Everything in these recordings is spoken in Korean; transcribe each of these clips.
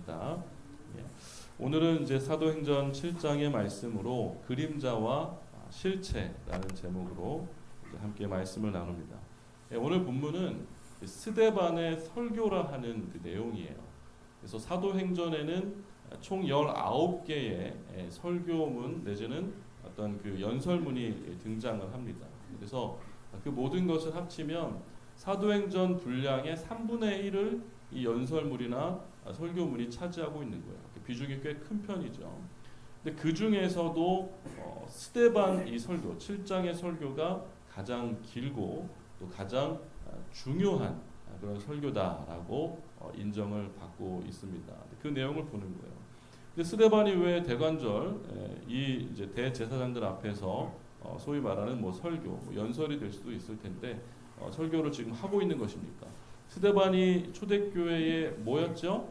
합니다. 예. 오늘은 이제 사도행전 7장의 말씀으로 그림자와 실체라는 제목으로 이제 함께 말씀을 나눕니다. 예, 오늘 본문은 스데반의 설교라 하는 그 내용이에요. 그래서 사도행전에는 총 19개의 설교문 내지는 어떤 그 연설문이 등장을 합니다. 그래서 그 모든 것을 합치면 사도행전 분량의 3분의 1을 이 연설문이나 설교문이 차지하고 있는 거예요. 비중이 꽤 큰 편이죠. 근데 그 중에서도 스데반 이 설교, 7장의 설교가 가장 길고 또 가장 중요한 그런 설교다라고 인정을 받고 있습니다. 그 내용을 보는 거예요. 근데 스데반이 왜 대관절 이 이제 대제사장들 앞에서 소위 말하는 뭐 설교, 연설이 될 수도 있을 텐데 설교를 지금 하고 있는 것입니까? 스데반이 초대교회의 뭐였죠?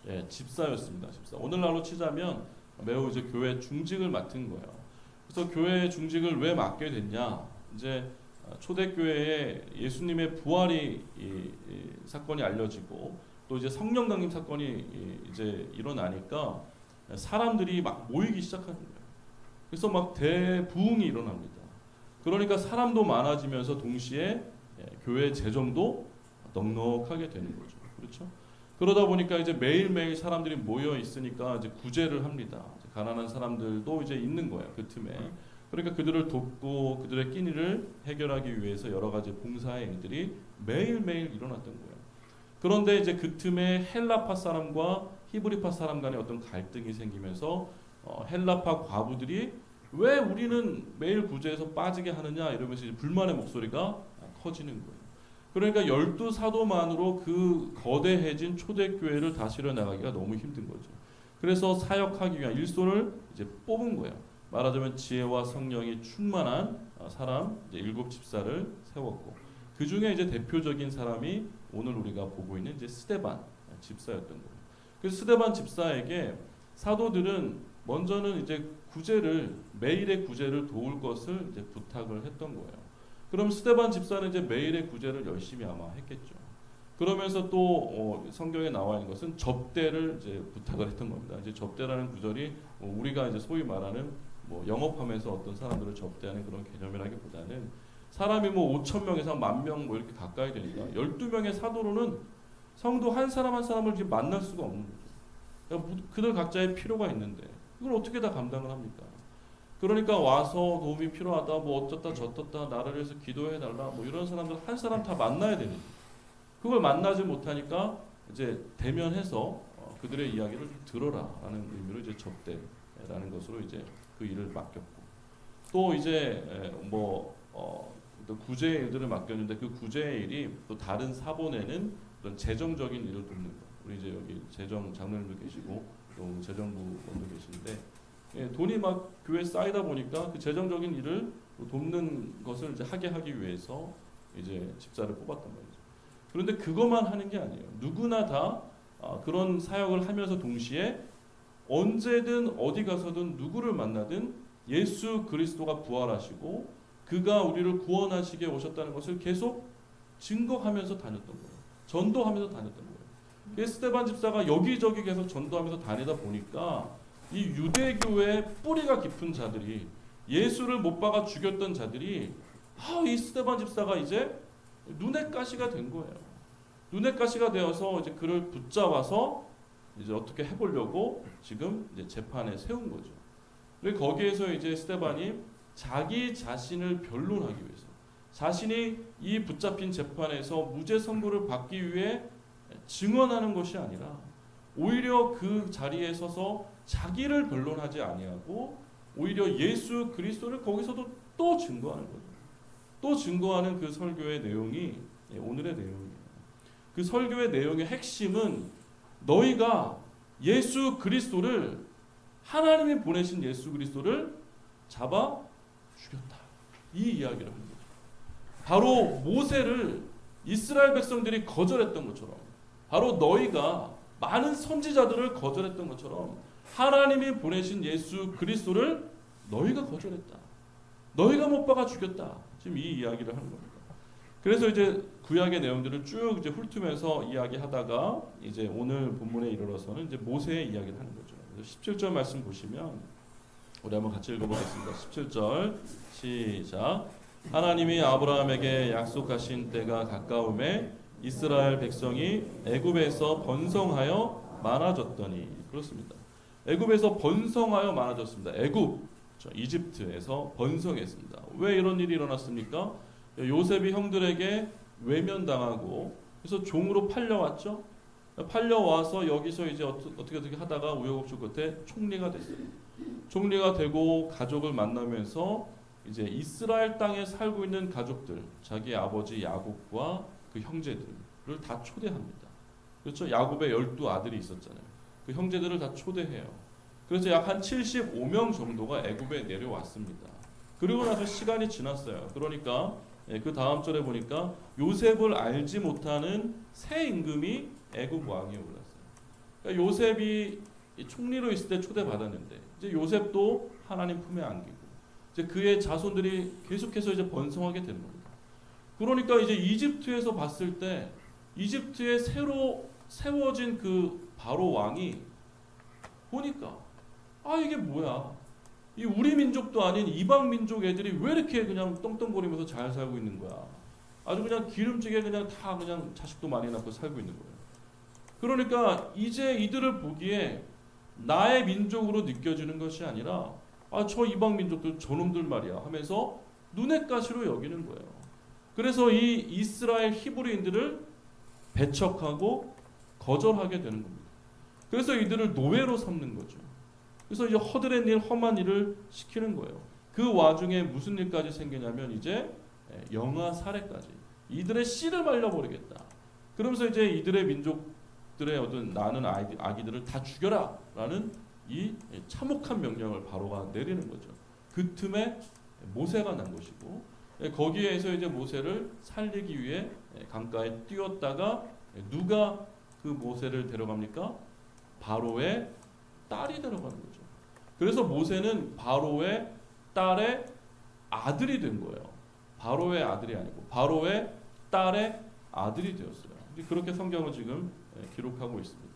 예, 집사였습니다. 집사. 오늘날로 치자면 매우 이제 교회 중직을 맡은 거예요. 그래서 교회 중직을 왜 맡게 됐냐? 이제 초대교회에 예수님의 부활이 이 사건이 알려지고 또 이제 성령 강림 사건이 이제 일어나니까 사람들이 막 모이기 시작하는 거예요. 그래서 막 대부흥이 일어납니다. 그러니까 사람도 많아지면서 동시에 교회 재정도 넉넉하게 되는 거죠. 그렇죠? 그러다 보니까 이제 매일매일 사람들이 모여 있으니까 이제 구제를 합니다. 가난한 사람들도 이제 있는 거예요. 그 틈에. 그러니까 그들을 돕고 그들의 끼니를 해결하기 위해서 여러 가지 봉사행위들이 매일매일 일어났던 거예요. 그런데 이제 그 틈에 헬라파 사람과 히브리파 사람 간의 어떤 갈등이 생기면서 헬라파 과부들이 왜 우리는 매일 구제에서 빠지게 하느냐 이러면서 이제 불만의 목소리가 커지는 거예요. 그러니까 12사도만으로 그 거대해진 초대교회를 다스려 나가기가 너무 힘든 거죠. 그래서 사역하기 위한 일손을 이제 뽑은 거예요. 말하자면 지혜와 성령이 충만한 사람 이제 7집사를 세웠고 그 중에 이제 대표적인 사람이 오늘 우리가 보고 있는 이제 스데반 집사였던 거예요. 그래서 스데반 집사에게 사도들은 먼저는 이제 구제를 매일의 구제를 도울 것을 이제 부탁을 했던 거예요. 그럼 스데반 집사는 이제 매일의 구제를 열심히 아마 했겠죠. 그러면서 또 성경에 나와 있는 것은 접대를 이제 부탁을 했던 겁니다. 이제 접대라는 구절이 우리가 이제 소위 말하는 뭐 영업하면서 어떤 사람들을 접대하는 그런 개념이라기보다는 사람이 뭐 5,000명에서 10,000명 뭐 이렇게 가까이 되니까 12명의 사도로는 성도 한 사람 한 사람을 이렇게 만날 수가 없는 거죠. 그러니까 그들 각자의 필요가 있는데 이걸 어떻게 다 감당을 합니까? 그러니까 와서 도움이 필요하다, 뭐 어쩌다 저쩌다 나를 위해서 기도해달라, 뭐 이런 사람들 한 사람 다 만나야 되는 거예요. 그걸 만나지 못하니까 이제 대면해서 그들의 이야기를 좀 들어라라는 의미로 이제 접대라는 것으로 이제 그 일을 맡겼고 또 이제 또 구제의 일들을 맡겼는데 그 구제의 일이 또 다른 사본에는 어떤 재정적인 일을 돕는 거. 우리 이제 여기 재정 장로님도 계시고 또 재정부원도 계시는데. 예, 돈이 막 교회에 쌓이다 보니까 그 재정적인 일을 돕는 것을 이제 하게 하기 위해서 이제 집사를 뽑았단 말이죠. 그런데 그것만 하는 게 아니에요. 누구나 다 그런 사역을 하면서 동시에 언제든 어디 가서든 누구를 만나든 예수 그리스도가 부활하시고 그가 우리를 구원하시게 오셨다는 것을 계속 증거하면서 다녔던 거예요. 전도하면서 다녔던 거예요. 스데반 집사가 여기저기 계속 전도하면서 다니다 보니까 이 유대교의 뿌리가 깊은 자들이 예수를 못 박아 죽였던 자들이 이 스데반 집사가 이제 눈의 가시가 된 거예요. 눈의 가시가 되어서 이제 그를 붙잡아서 이제 어떻게 해보려고 지금 이제 재판에 세운 거죠. 그리고 거기에서 이제 스데반이 자기 자신을 변론하기 위해서 자신이 이 붙잡힌 재판에서 무죄 선고를 받기 위해 증언하는 것이 아니라 오히려 그 자리에 서서 자기를 변론하지 아니하고 오히려 예수 그리스도를 거기서도 또 증거하는 거죠. 또 증거하는 그 설교의 내용이 오늘의 내용이에요. 그 설교의 내용의 핵심은 너희가 예수 그리스도를 하나님이 보내신 예수 그리스도를 잡아 죽였다. 이 이야기를 합니다. 바로 모세를 이스라엘 백성들이 거절했던 것처럼 바로 너희가 많은 선지자들을 거절했던 것처럼 하나님이 보내신 예수 그리스도를 너희가 거절했다. 너희가 못 박아 죽였다. 지금 이 이야기를 하는 겁니다. 그래서 이제 구약의 내용들을 쭉 이제 훑으면서 이야기하다가 이제 오늘 본문에 이르러서는 이제 모세의 이야기를 하는 거죠. 그래서 17절 말씀 보시면 우리 한번 같이 읽어보겠습니다. 17절 시작. 하나님이 아브라함에게 약속하신 때가 가까움에 이스라엘 백성이 애굽에서 번성하여 많아졌더니 그렇습니다. 애굽에서 번성하여 많아졌습니다. 애굽, 이집트에서 번성했습니다. 왜 이런 일이 일어났습니까? 요셉이 형들에게 외면당하고 그래서 종으로 팔려왔죠. 팔려와서 여기서 이제 어떻게 하다가 우여곡절 끝에 총리가 됐어요. 총리가 되고 가족을 만나면서 이제 이스라엘 땅에 살고 있는 가족들, 자기 아버지 야곱과 그 형제들을 다 초대합니다. 그렇죠? 야곱의 12아들이 있었잖아요. 그 형제들을 다 초대해요. 그래서 약 한 75명 정도가 애굽에 내려왔습니다. 그리고 나서 시간이 지났어요. 그러니까 그 다음 절에 보니까 요셉을 알지 못하는 새 임금이 애굽 왕위에 올랐어요. 그러니까 요셉이 총리로 있을 때 초대받았는데 이제 요셉도 하나님 품에 안기고 이제 그의 자손들이 계속해서 이제 번성하게 되는 겁니다. 그러니까 이제 이집트에서 봤을 때 이집트에 새로 세워진 그 바로 왕이 보니까 이게 뭐야? 이 우리 민족도 아닌 이방 민족 애들이 왜 이렇게 그냥 떵떵거리면서 잘 살고 있는 거야? 아주 그냥 기름지게 그냥 다 그냥 자식도 많이 낳고 살고 있는 거예요. 그러니까 이제 이들을 보기에 나의 민족으로 느껴지는 것이 아니라 저 이방 민족들 저놈들 말이야 하면서 눈엣 가시로 여기는 거예요. 그래서 이 이스라엘 히브리인들을 배척하고 거절하게 되는 겁니다. 그래서 이들을 노예로 삼는 거죠. 그래서 이제 허드렛 일, 험한 일을 시키는 거예요. 그 와중에 무슨 일까지 생기냐면 이제 영아 살해까지. 이들의 씨를 말려버리겠다. 그러면서 이제 이들의 민족들의 어떤 나는 아기들을 다 죽여라라는 이 참혹한 명령을 바로가 내리는 거죠. 그 틈에 모세가 난 것이고 거기에서 이제 모세를 살리기 위해 강가에 뛰었다가 누가 그 모세를 데려갑니까? 바로의 딸이 데려가는 거죠. 그래서 모세는 바로의 딸의 아들이 된 거예요. 바로의 아들이 아니고 바로의 딸의 아들이 되었어요. 그렇게 성경은 지금 기록하고 있습니다.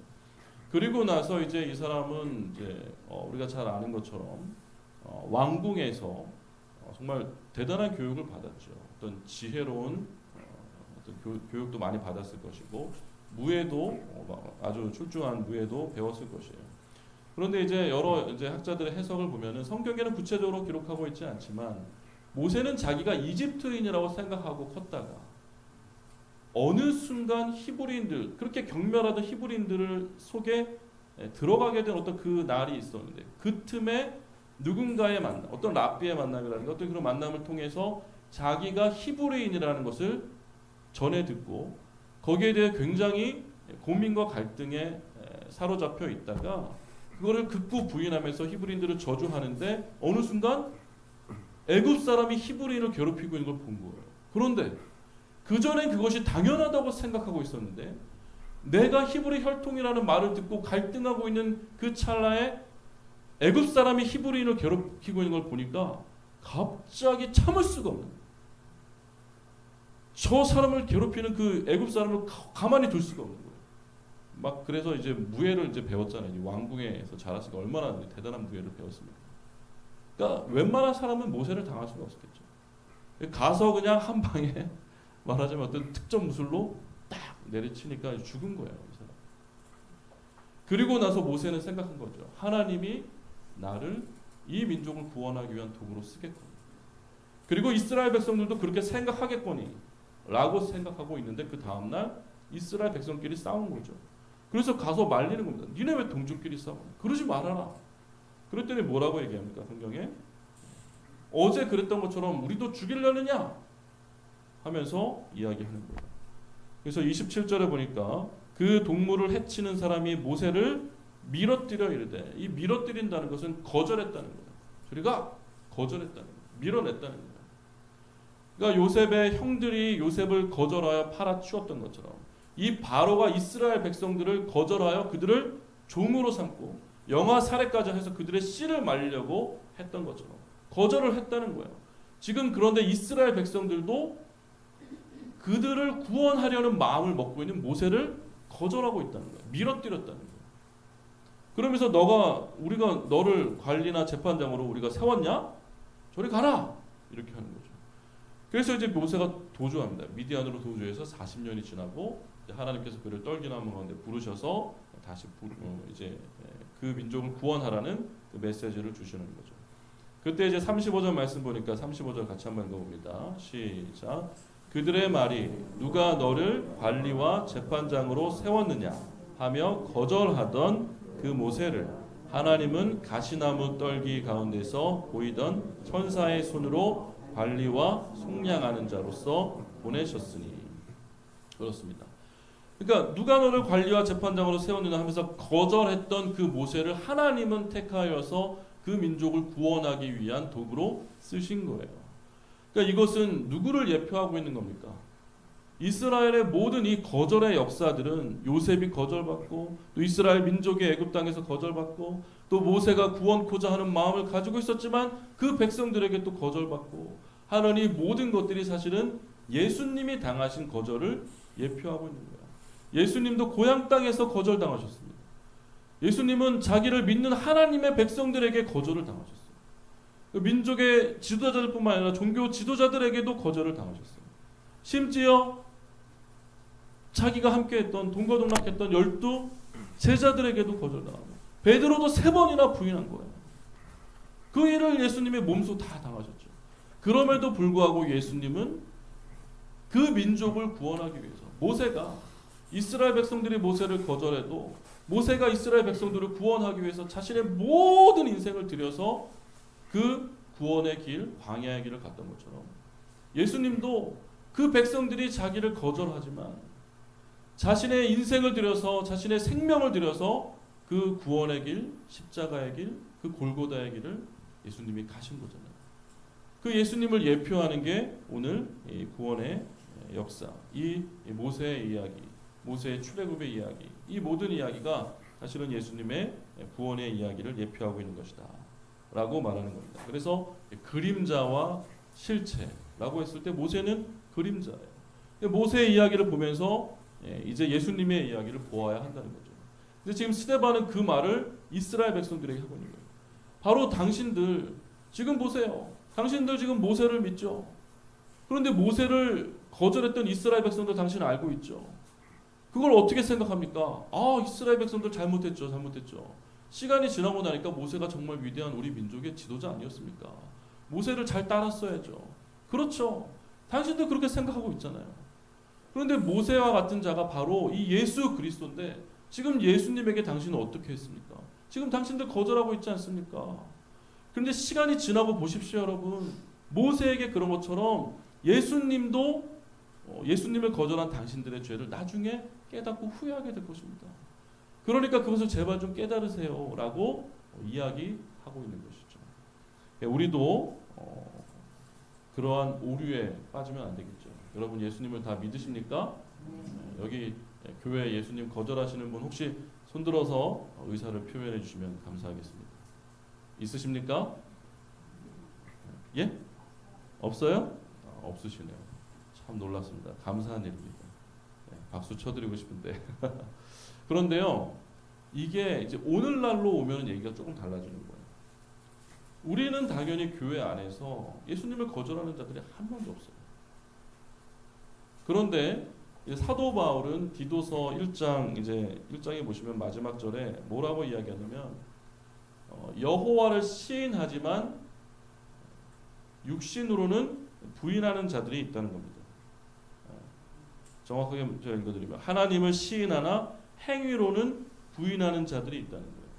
그리고 나서 이제 이 사람은 이제 우리가 잘 아는 것처럼 왕궁에서 정말 대단한 교육을 받았죠. 어떤 지혜로운 어떤 교육도 많이 받았을 것이고 무예도 아주 출중한 무예도 배웠을 것이에요. 그런데 이제 여러 이제 학자들의 해석을 보면은 성경에는 구체적으로 기록하고 있지 않지만 모세는 자기가 이집트인이라고 생각하고 컸다가 어느 순간 히브리인들 그렇게 경멸하던 히브리인들을 속에 들어가게 된 어떤 그 날이 있었는데 그 틈에 누군가의 만남, 어떤 랍비의 만남이라는 어떤 그런 만남을 통해서 자기가 히브리인이라는 것을 전해 듣고 거기에 대해 굉장히 고민과 갈등에 사로잡혀 있다가 그거를 극구 부인하면서 히브리인들을 저주하는데 어느 순간 애굽 사람이 히브리인을 괴롭히고 있는 걸 본 거예요. 그런데 그전엔 그것이 당연하다고 생각하고 있었는데 내가 히브리 혈통이라는 말을 듣고 갈등하고 있는 그 찰나에 애굽 사람이 히브리인을 괴롭히고 있는 걸 보니까 갑자기 참을 수가 없는 거예요. 저 사람을 괴롭히는 그 애굽 사람을 가만히 둘 수가 없는 거예요. 막 그래서 이제 무예를 이제 배웠잖아요. 왕궁에서 자랐으니까 얼마나 대단한 무예를 배웠습니까? 그러니까 웬만한 사람은 모세를 당할 수가 없었겠죠. 가서 그냥 한 방에 말하자면 어떤 특정 무술로 딱 내리치니까 죽은 거예요. 이 사람. 그리고 나서 모세는 생각한 거죠. 하나님이 나를 이 민족을 구원하기 위한 도구로 쓰겠거니. 그리고 이스라엘 백성들도 그렇게 생각하겠거니 라고 생각하고 있는데 그 다음날 이스라엘 백성끼리 싸운 거죠. 그래서 가서 말리는 겁니다. 니네 왜 동족끼리 싸워? 그러지 말아라. 그랬더니 뭐라고 얘기합니까? 성경에 어제 그랬던 것처럼 우리도 죽이려느냐? 하면서 이야기하는 거예요. 그래서 27절에 보니까 그 동물을 해치는 사람이 모세를 밀어뜨려 이르되 이 밀어뜨린다는 것은 거절했다는 거예요. 저리가 거절했다는 거예요. 밀어냈다는 거예요. 그러니까 요셉의 형들이 요셉을 거절하여 팔아치웠던 것처럼 이 바로가 이스라엘 백성들을 거절하여 그들을 종으로 삼고 영아 살해까지 해서 그들의 씨를 말리려고 했던 것처럼 거절을 했다는 거예요. 지금 그런데 이스라엘 백성들도 그들을 구원하려는 마음을 먹고 있는 모세를 거절하고 있다는 거예요. 밀어뜨렸다는 거예요. 그러면서 우리가 너를 관리나 재판장으로 우리가 세웠냐? 저리 가라! 이렇게 하는 거죠. 그래서 이제 모세가 도주합니다. 미디안으로 도주해서 40년이 지나고 하나님께서 그를 떨기나무 가운데 부르셔서 다시 이제 그 민족을 구원하라는 그 메시지를 주시는 거죠. 그때 이제 35절 말씀 보니까 35절 같이 한번 읽어봅니다. 시작. 그들의 말이 누가 너를 관리와 재판장으로 세웠느냐 하며 거절하던 그 모세를 하나님은 가시나무 떨기 가운데서 보이던 천사의 손으로 관리와 속량하는 자로서 보내셨으니 그렇습니다. 그러니까 누가 너를 관리와 재판장으로 세웠느냐 하면서 거절했던 그 모세를 하나님은 택하여서 그 민족을 구원하기 위한 도구로 쓰신 거예요. 그러니까 이것은 누구를 예표하고 있는 겁니까? 이스라엘의 모든 이 거절의 역사들은 요셉이 거절받고 또 이스라엘 민족이 애굽 땅에서 거절받고 또 모세가 구원코자 하는 마음을 가지고 있었지만 그 백성들에게 또 거절받고 하는 이 모든 것들이 사실은 예수님이 당하신 거절을 예표하고 있는 거예요. 예수님도 고향 땅에서 거절당하셨습니다. 예수님은 자기를 믿는 하나님의 백성들에게 거절을 당하셨어요. 민족의 지도자들뿐만 아니라 종교 지도자들에게도 거절을 당하셨어요. 심지어 자기가 함께했던 동거동락했던 12 제자들에게도 거절당하고 베드로도 3번이나 부인한 거예요. 그 일을 예수님의 몸소 다 당하셨죠. 그럼에도 불구하고 예수님은 그 민족을 구원하기 위해서 모세가 이스라엘 백성들이 모세를 거절해도 모세가 이스라엘 백성들을 구원하기 위해서 자신의 모든 인생을 들여서 그 구원의 길, 광야의 길을 갔던 것처럼 예수님도 그 백성들이 자기를 거절하지만 자신의 인생을 들여서 자신의 생명을 들여서 그 구원의 길, 십자가의 길, 그 골고다의 길을 예수님이 가신 거잖아요. 그 예수님을 예표하는 게 오늘 이 구원의 역사, 이 모세의 이야기, 모세의 출애굽의 이야기, 이 모든 이야기가 사실은 예수님의 구원의 이야기를 예표하고 있는 것이다 라고 말하는 겁니다. 그래서 그림자와 실체라고 했을 때 모세는 그림자예요. 모세의 이야기를 보면서 이제 예수님의 이야기를 보아야 한다는 거죠. 근데 지금 스데반은 그 말을 이스라엘 백성들에게 하고 있는 거예요. 바로 당신들 지금 보세요. 당신들 지금 모세를 믿죠. 그런데 모세를 거절했던 이스라엘 백성들 당신 알고 있죠. 그걸 어떻게 생각합니까? 이스라엘 백성들 잘못했죠. 시간이 지나고 나니까 모세가 정말 위대한 우리 민족의 지도자 아니었습니까? 모세를 잘 따랐어야죠. 그렇죠. 당신도 그렇게 생각하고 있잖아요. 그런데 모세와 같은 자가 바로 이 예수 그리스도인데 지금 예수님에게 당신은 어떻게 했습니까? 지금 당신들 거절하고 있지 않습니까? 그런데 시간이 지나고 보십시오, 여러분. 모세에게 그런 것처럼 예수님도 예수님을 거절한 당신들의 죄를 나중에 깨닫고 후회하게 될 것입니다. 그러니까 그것을 제발 좀 깨달으세요 라고 이야기하고 있는 것이죠. 우리도 그러한 오류에 빠지면 안 되겠죠. 여러분 예수님을 다 믿으십니까? 여기 교회 예수님 거절하시는 분 혹시 손들어서 의사를 표현해 주시면 감사하겠습니다. 있으십니까? 예? 없어요? 없으시네요. 참 놀랐습니다. 감사한 일입니다. 박수 쳐드리고 싶은데 그런데요, 이게 이제 오늘날로 오면 얘기가 조금 달라지는 거예요. 우리는 당연히 교회 안에서 예수님을 거절하는 자들이 한 명도 없어요. 그런데 사도 바울은 디도서 1장 이제 1장에 보시면 마지막 절에 뭐라고 이야기하냐면 여호와를 시인하지만 육신으로는 부인하는 자들이 있다는 겁니다. 정확하게 제가 읽어드리면 하나님을 시인하나 행위로는 부인하는 자들이 있다는 거예요.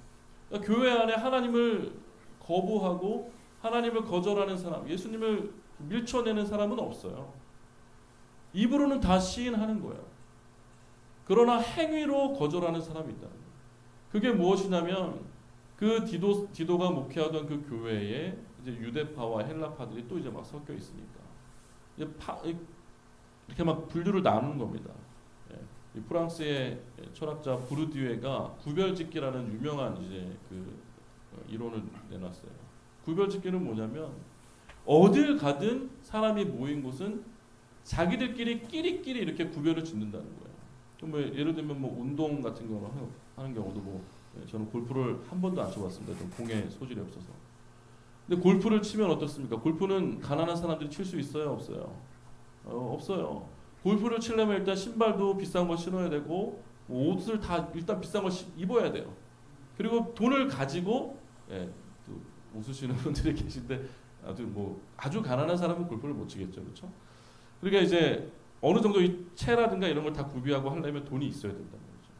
그러니까 교회 안에 하나님을 거부하고 하나님을 거절하는 사람, 예수님을 밀쳐내는 사람은 없어요. 입으로는 다 시인하는 거예요. 그러나 행위로 거절하는 사람이 있다는 거예요. 그게 무엇이냐면 그 디도가 목회하던 그 교회에 이제 유대파와 헬라파들이 또 이제 막 섞여 있으니까 이제 이렇게 막 분류를 나누는 겁니다. 이 프랑스의 철학자 부르디에가 구별짓기라는 유명한 이제 그 이론을 내놨어요. 구별짓기는 뭐냐면 어딜 가든 사람이 모인 곳은 자기들끼리 끼리끼리 이렇게 구별을 짓는다는 거예요. 뭐 예를 들면 뭐 운동 같은 거 하는 경우도 뭐 저는 골프를 한 번도 안 쳐봤습니다. 좀 공에 소질이 없어서. 근데 골프를 치면 어떻습니까? 골프는 가난한 사람들이 칠 수 있어요, 없어요? 없어요. 골프를 치려면 일단 신발도 비싼 거 신어야 되고 뭐 옷을 다 일단 비싼 거 입어야 돼요. 그리고 돈을 가지고 또 웃으시는 분들이 계신데 아주 가난한 사람은 골프를 못 치겠죠, 그렇죠? 그러니까 이제 어느 정도 이 채라든가 이런 걸 다 구비하고 하려면 돈이 있어야 된다는 거죠.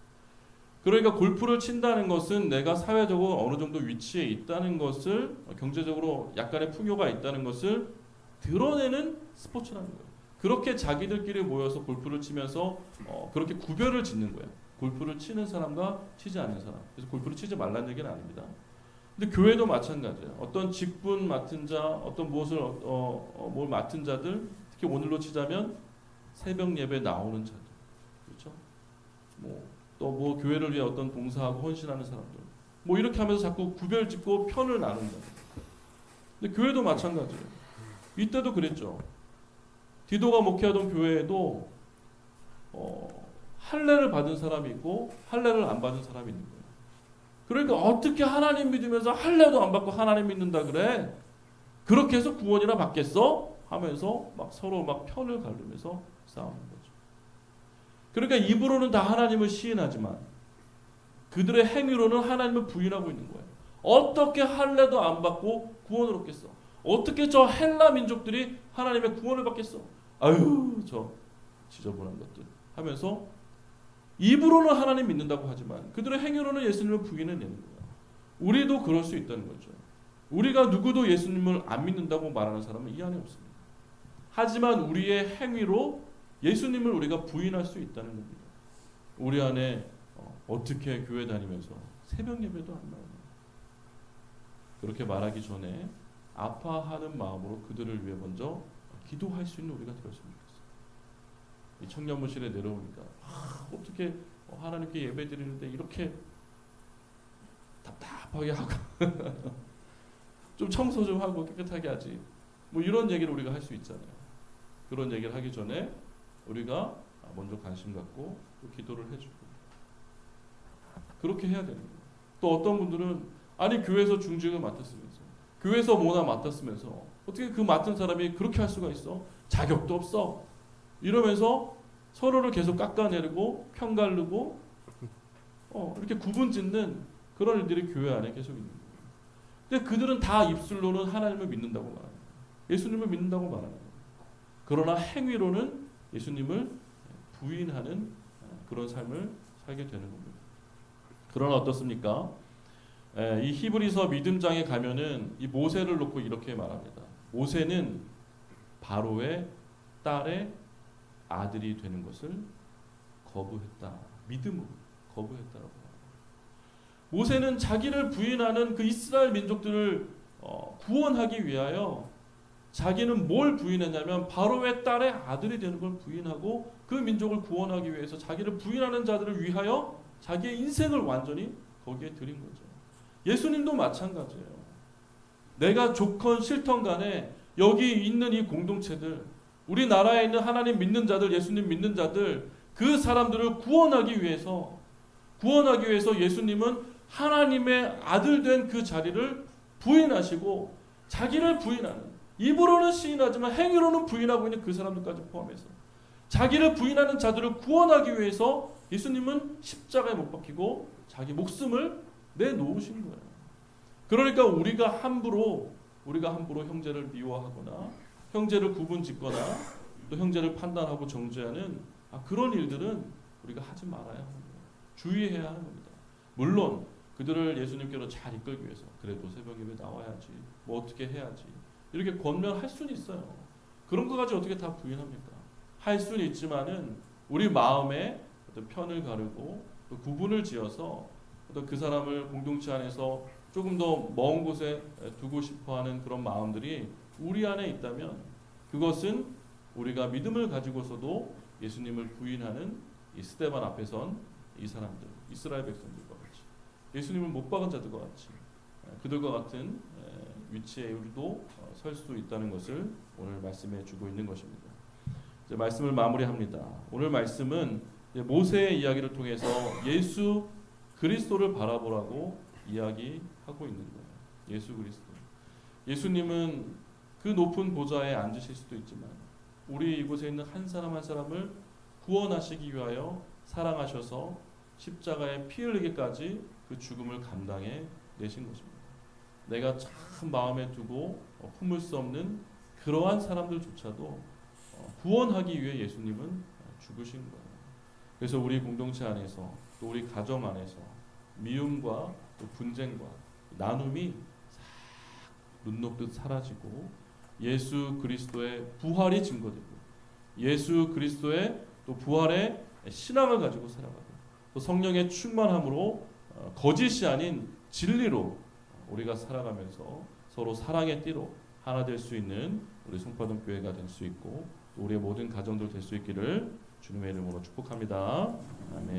그러니까 골프를 친다는 것은 내가 사회적으로 어느 정도 위치에 있다는 것을, 경제적으로 약간의 풍요가 있다는 것을 드러내는 스포츠라는 거예요. 그렇게 자기들끼리 모여서 골프를 치면서 그렇게 구별을 짓는 거예요. 골프를 치는 사람과 치지 않는 사람. 그래서 골프를 치지 말라는 얘기는 아닙니다. 근데 교회도 마찬가지예요. 어떤 직분 맡은 자, 어떤 무엇을 뭘 맡은 자들, 특히 오늘로 치자면 새벽 예배 나오는 자들, 그렇죠? 또 뭐 교회를 위해 어떤 봉사하고 헌신하는 사람들, 뭐 이렇게 하면서 자꾸 구별짓고 편을 나눈다. 근데 교회도 마찬가지예요. 이때도 그랬죠. 디도가 목회하던 교회에도 할례를 받은 사람이 있고 할례를 안 받은 사람이 있는 거예요. 그러니까 어떻게 하나님 믿으면서 할례도 안 받고 하나님 믿는다 그래? 그렇게 해서 구원이나 받겠어? 하면서 막 서로 막 편을 가르면서 싸우는 거죠. 그러니까 입으로는 다 하나님을 시인하지만 그들의 행위로는 하나님을 부인하고 있는 거예요. 어떻게 할례도 안 받고 구원을 얻겠어? 어떻게 저 헬라 민족들이 하나님의 구원을 받겠어? 아유, 저 지저분한 것들 하면서 입으로는 하나님 믿는다고 하지만 그들의 행위로는 예수님을 부인해내는 거예요. 우리도 그럴 수 있다는 거죠. 우리가 누구도 예수님을 안 믿는다고 말하는 사람은 이 안에 없습니다. 하지만 우리의 행위로 예수님을 우리가 부인할 수 있다는 겁니다. 우리 안에 어떻게 교회 다니면서 새벽 예배도 안 나오냐. 그렇게 말하기 전에 아파하는 마음으로 그들을 위해 먼저 기도할 수 있는 우리가 되었으면 좋겠어요. 이 청년부실에 내려오니까 어떻게 하나님께 예배 드리는데 이렇게 답답하게 하고 좀 청소 좀 하고 깨끗하게 하지. 뭐 이런 얘기를 우리가 할 수 있잖아요. 그런 얘기를 하기 전에 우리가 먼저 관심 갖고 또 기도를 해주고 그렇게 해야 되는 거예요. 또 어떤 분들은 아니 교회에서 중직을 맡았으면서 교회에서 뭐나 맡았으면서 어떻게 그 맡은 사람이 그렇게 할 수가 있어? 자격도 없어. 이러면서 서로를 계속 깎아내리고 편가르고 이렇게 구분짓는 그런 일들이 교회 안에 계속 있는 거예요. 근데 그들은 다 입술로는 하나님을 믿는다고 말하는 거예요. 예수님을 믿는다고 말하는 거예요. 그러나 행위로는 예수님을 부인하는 그런 삶을 살게 되는 겁니다. 그러나 어떻습니까? 이 히브리서 믿음장에 가면은 이 모세를 놓고 이렇게 말합니다. 모세는 바로의 딸의 아들이 되는 것을 거부했다. 믿음으로 거부했다라고 합니다. 모세는 자기를 부인하는 그 이스라엘 민족들을 구원하기 위하여 자기는 뭘 부인했냐면 바로의 딸의 아들이 되는 걸 부인하고 그 민족을 구원하기 위해서 자기를 부인하는 자들을 위하여 자기의 인생을 완전히 거기에 드린 거죠. 예수님도 마찬가지예요. 내가 좋건 싫던 간에 여기 있는 이 공동체들, 우리나라에 있는 하나님 믿는 자들, 예수님 믿는 자들, 그 사람들을 구원하기 위해서 예수님은 하나님의 아들 된 그 자리를 부인하시고 자기를 부인하는, 입으로는 시인하지만 행위로는 부인하고 있는 그 사람들까지 포함해서 자기를 부인하는 자들을 구원하기 위해서 예수님은 십자가에 못 박히고 자기 목숨을 내놓으신 거예요. 그러니까 우리가 함부로 형제를 미워하거나 형제를 구분짓거나 또 형제를 판단하고 정죄하는 그런 일들은 우리가 하지 말아야 합니다. 주의해야 하는 겁니다. 물론 그들을 예수님께로 잘 이끌기 위해서 그래도 새벽 예배 나와야지, 뭐 어떻게 해야지 이렇게 권면할 수는 있어요. 그런 것까지 어떻게 다 부인합니까? 할 수는 있지만은 우리 마음에 어떤 편을 가르고 또 구분을 지어서 어떤 그 사람을 공동체 안에서 조금 더 먼 곳에 두고 싶어하는 그런 마음들이 우리 안에 있다면 그것은 우리가 믿음을 가지고서도 예수님을 부인하는 이 스데반 앞에 선 이 사람들, 이스라엘 백성들과 같이 예수님을 못 박은 자들과 같이 그들과 같은 위치에 우리도 설 수 있다는 것을 오늘 말씀해 주고 있는 것입니다. 이제 말씀을 마무리합니다. 오늘 말씀은 이제 모세의 이야기를 통해서 예수 그리스도를 바라보라고 이야기하고 있는 거예요. 예수 그리스도. 예수님은 그 높은 보좌에 앉으실 수도 있지만 우리 이곳에 있는 한 사람 한 사람을 구원하시기 위하여 사랑하셔서 십자가에 피 흘리기까지 그 죽음을 감당해 내신 것입니다. 내가 참 마음에 두고 품을 수 없는 그러한 사람들조차도 구원하기 위해 예수님은 죽으신 거예요. 그래서 우리 공동체 안에서 또 우리 가정 안에서 미움과 또 분쟁과 나눔이 눈 녹듯 사라지고 예수 그리스도의 부활이 증거되고 예수 그리스도의 또 부활의 신앙을 가지고 살아가고 또 성령의 충만함으로 거짓이 아닌 진리로 우리가 살아가면서 서로 사랑의 띠로 하나 될 수 있는 우리 송파동 교회가 될 수 있고 우리의 모든 가정들 될 수 있기를 주님의 이름으로 축복합니다. 아멘.